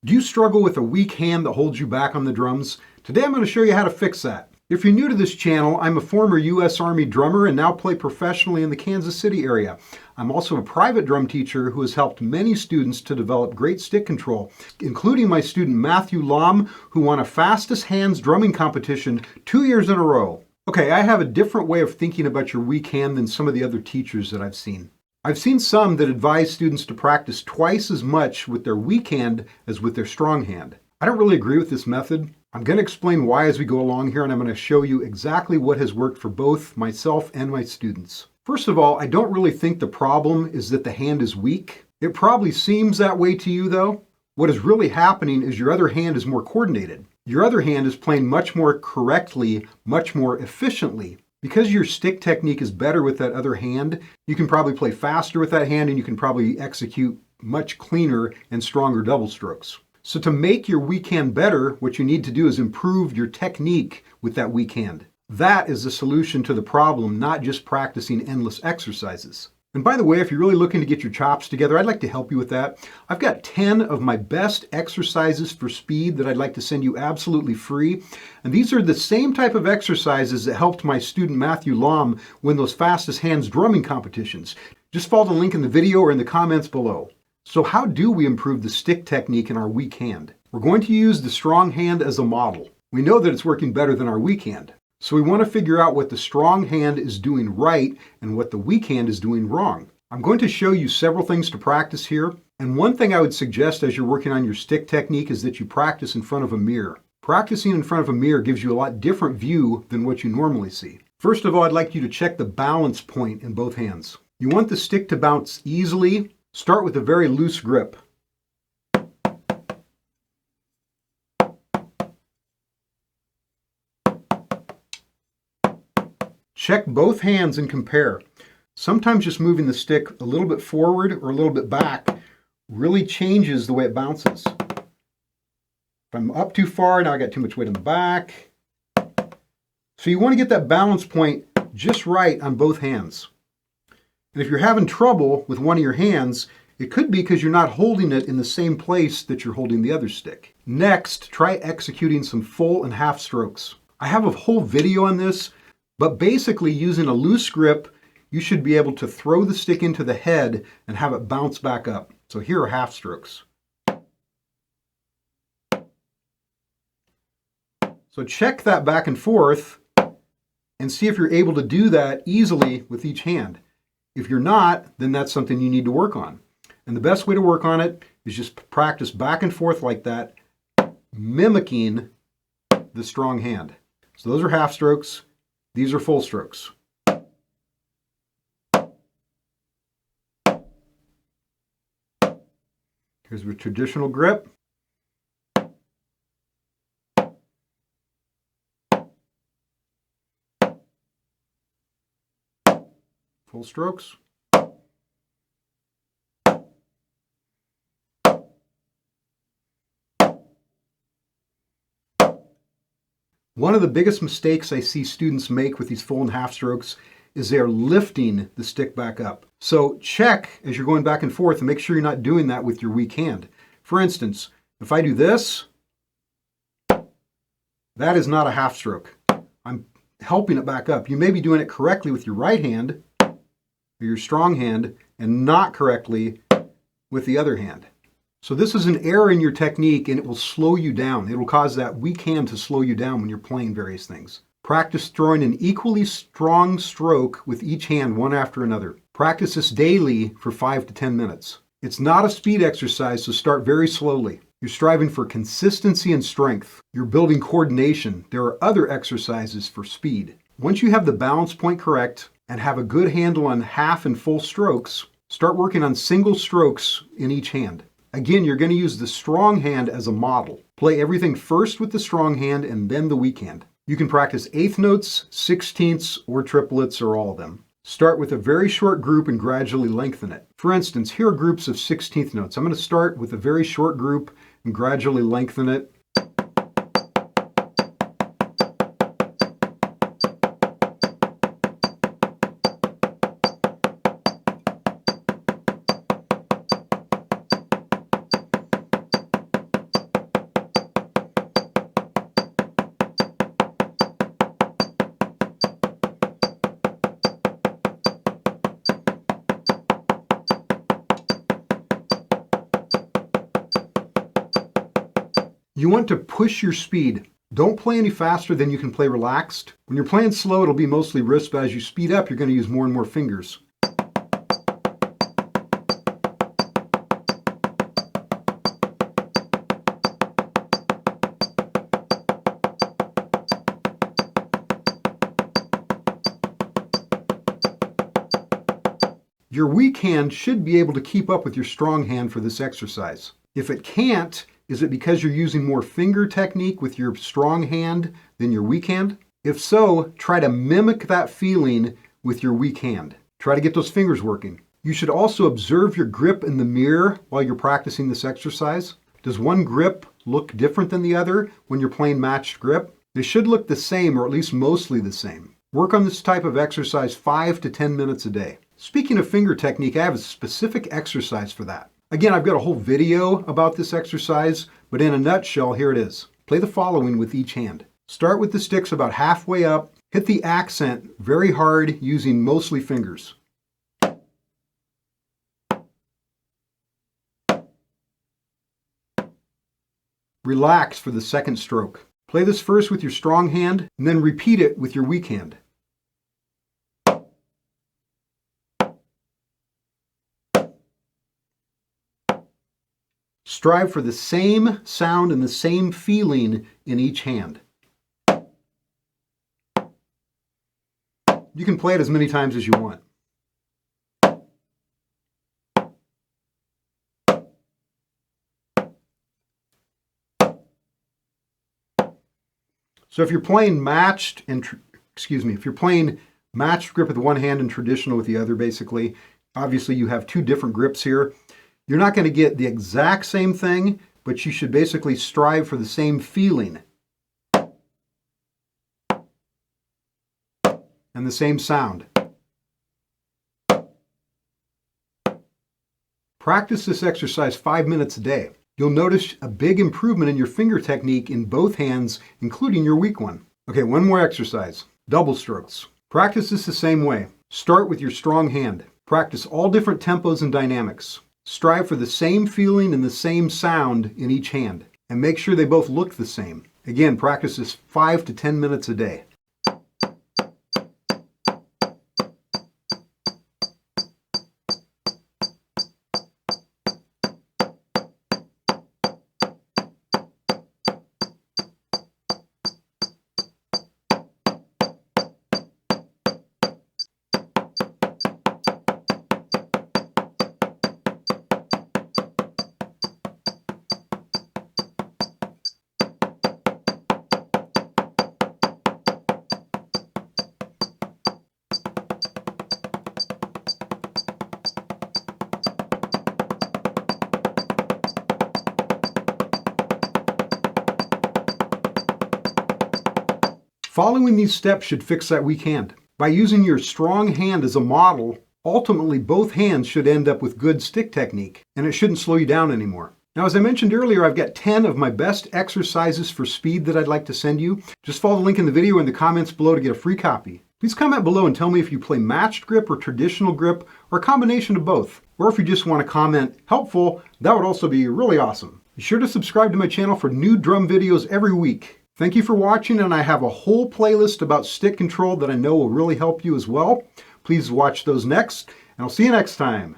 Do you struggle with a weak hand that holds you back on the drums? Today I'm going to show you how to fix that. If you're new to this channel, I'm a former U.S. Army drummer and now play professionally in the Kansas City area. I'm also a private drum teacher who has helped many students to develop great stick control, including my student Matthew Lam, who won a fastest hands drumming competition 2 years in a row. Okay, I have a different way of thinking about your weak hand than some of the other teachers that I've seen. I've seen some that advise students to practice twice as much with their weak hand as with their strong hand. I don't really agree with this method. I'm going to explain why as we go along here, and I'm going to show you exactly what has worked for both myself and my students. First of all, I don't really think the problem is that the hand is weak. It probably seems that way to you though. What is really happening is your other hand is more coordinated. Your other hand is playing much more correctly, much more efficiently. Because your stick technique is better with that other hand, you can probably play faster with that hand and you can probably execute much cleaner and stronger double strokes. So to make your weak hand better, what you need to do is improve your technique with that weak hand. That is the solution to the problem, not just practicing endless exercises. And by the way, if you're really looking to get your chops together, I'd like to help you with that. I've got 10 of my best exercises for speed that I'd like to send you absolutely free. And these are the same type of exercises that helped my student Matthew Lam win those fastest hands drumming competitions. Just follow the link in the video or in the comments below. So how do we improve the stick technique in our weak hand? We're going to use the strong hand as a model. We know that it's working better than our weak hand. So we want to figure out what the strong hand is doing right and what the weak hand is doing wrong. I'm going to show you several things to practice here. And one thing I would suggest as you're working on your stick technique is that you practice in front of a mirror. Practicing in front of a mirror gives you a lot different view than what you normally see. First of all, I'd like you to check the balance point in both hands. You want the stick to bounce easily. Start with a very loose grip. Check both hands and compare. Sometimes just moving the stick a little bit forward or a little bit back really changes the way it bounces. If I'm up too far, now I got too much weight on the back. So you want to get that balance point just right on both hands. And if you're having trouble with one of your hands, it could be because you're not holding it in the same place that you're holding the other stick. Next, try executing some full and half strokes. I have a whole video on this, but basically using a loose grip, you should be able to throw the stick into the head and have it bounce back up. So here are half strokes. So check that back and forth and see if you're able to do that easily with each hand. If you're not, then that's something you need to work on. And the best way to work on it is just practice back and forth like that, mimicking the strong hand. So those are half strokes. These are full strokes. Here's the traditional grip. Full strokes. One of the biggest mistakes I see students make with these full and half strokes is they're lifting the stick back up. So check as you're going back and forth and make sure you're not doing that with your weak hand. For instance, if I do this, that is not a half stroke. I'm helping it back up. You may be doing it correctly with your right hand or your strong hand and not correctly with the other hand. So this is an error in your technique and it will slow you down. It will cause that weak hand to slow you down when you're playing various things. Practice throwing an equally strong stroke with each hand one after another. Practice this daily for 5 to 10 minutes. It's not a speed exercise, so start very slowly. You're striving for consistency and strength. You're building coordination. There are other exercises for speed. Once you have the balance point correct and have a good handle on half and full strokes, start working on single strokes in each hand. Again, you're going to use the strong hand as a model. Play everything first with the strong hand and then the weak hand. You can practice eighth notes, sixteenths, or triplets, or all of them. Start with a very short group and gradually lengthen it. For instance, here are groups of 16th notes. I'm going to start with a very short group and gradually lengthen it. You want to push your speed. Don't play any faster than you can play relaxed. When you're playing slow, it'll be mostly wrist, but as you speed up, you're going to use more and more fingers. Your weak hand should be able to keep up with your strong hand for this exercise. If it can't, is it because you're using more finger technique with your strong hand than your weak hand? If so, try to mimic that feeling with your weak hand. Try to get those fingers working. You should also observe your grip in the mirror while you're practicing this exercise. Does one grip look different than the other when you're playing matched grip? They should look the same, or at least mostly the same. Work on this type of exercise 5 to 10 minutes a day. Speaking of finger technique, I have a specific exercise for that. Again, I've got a whole video about this exercise, but in a nutshell, here it is. Play the following with each hand. Start with the sticks about halfway up, hit the accent very hard using mostly fingers. Relax for the second stroke. Play this first with your strong hand, and then repeat it with your weak hand. Strive for the same sound and the same feeling in each hand. You can play it as many times as you want. So if you're playing matched if you're playing matched grip with one hand and traditional with the other, basically, obviously you have two different grips here. You're not going to get the exact same thing, but you should basically strive for the same feeling and the same sound. Practice this exercise 5 minutes a day. You'll notice a big improvement in your finger technique in both hands, including your weak one. Okay, one more exercise. Double strokes. Practice this the same way. Start with your strong hand. Practice all different tempos and dynamics. Strive for the same feeling and the same sound in each hand, and make sure they both look the same. Again, practice this 5 to 10 minutes a day. Following these steps should fix that weak hand. By using your strong hand as a model, ultimately both hands should end up with good stick technique, and it shouldn't slow you down anymore. Now, as I mentioned earlier, I've got 10 of my best exercises for speed that I'd like to send you. Just follow the link in the video in the comments below to get a free copy. Please comment below and tell me if you play matched grip or traditional grip, or a combination of both. Or if you just want to comment helpful, that would also be really awesome. Be sure to subscribe to my channel for new drum videos every week. Thank you for watching, and I have a whole playlist about stick control that I know will really help you as well. Please watch those next, and I'll see you next time.